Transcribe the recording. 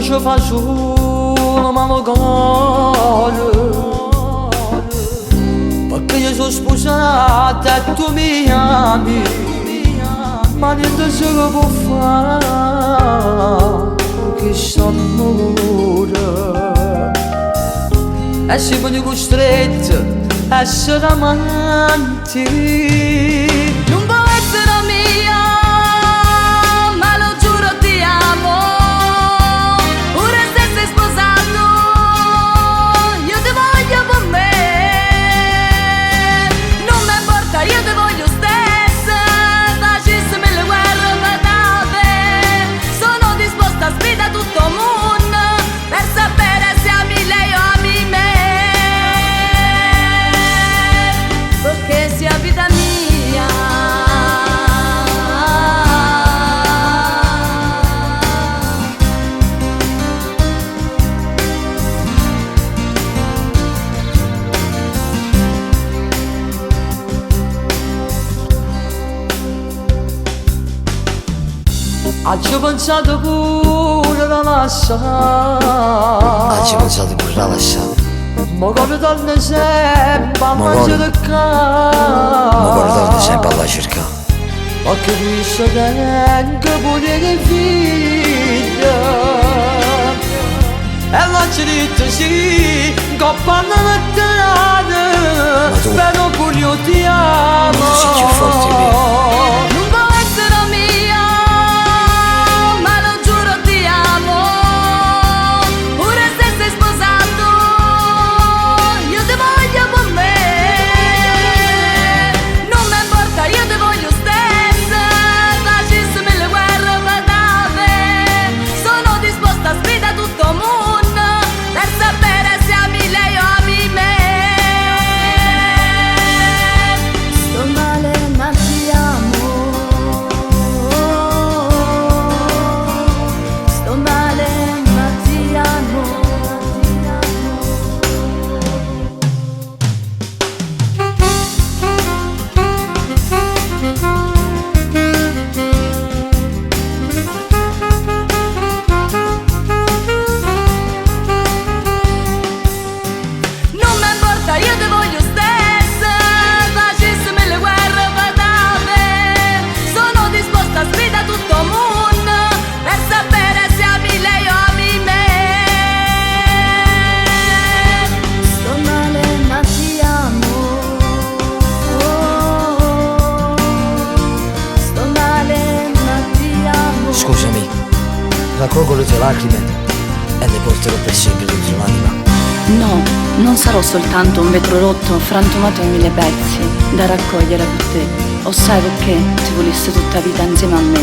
ci fa solo mancare, perché io sono sposata e tu mi ami, ma niente si può fare che s'amore. E siamo costretti a essere amanti. Non può essere mia, ma lo giuro ti amo. Ora se sei sposato, io ti voglio con me. Non mi importa, io ti voglio stessa. Facessimo le guerre patate. Sono disposta a sfidare tutto il mondo per sapere se ami lei o ami me. Perché sia vita mia. Ci ho pensato pure da lasciare, Ci pensate pure a lasciare. ma come torna sempre a mangiare Ma come torni sempre alla cercare. perché qui si tenga pure che figlia. E l'ho detto sì, coppa la mattinata, tu- però pure io ti amo. Ma tu sei più forte di me. Non può essere mia, ma lo giuro ti amo. Pure se sei sposato, io ti voglio con me. Non mi importa, io ti voglio stessa. Facessimo le guerre patate. Sono disposta a sfidare tutto il mondo per sapere se ami lei o ami me. Sto male ma ti amo. Sto male ma ti amo. Non mi importa, io ti voglio stessa. Facessimo le guerre patate. Sono disposta a sfidare tutto il mondo per sapere se ami lei o ami me. Sto male ma ti amo. Sto male ma ti amo. Scusami, raccolgo le tue lacrime e le porterò per sempre dentro l'anima. No, non sarò soltanto un vetro rotto, frantumato in mille pezzi, da raccogliere per te. O sai perché ti volessi tutta vita insieme a me?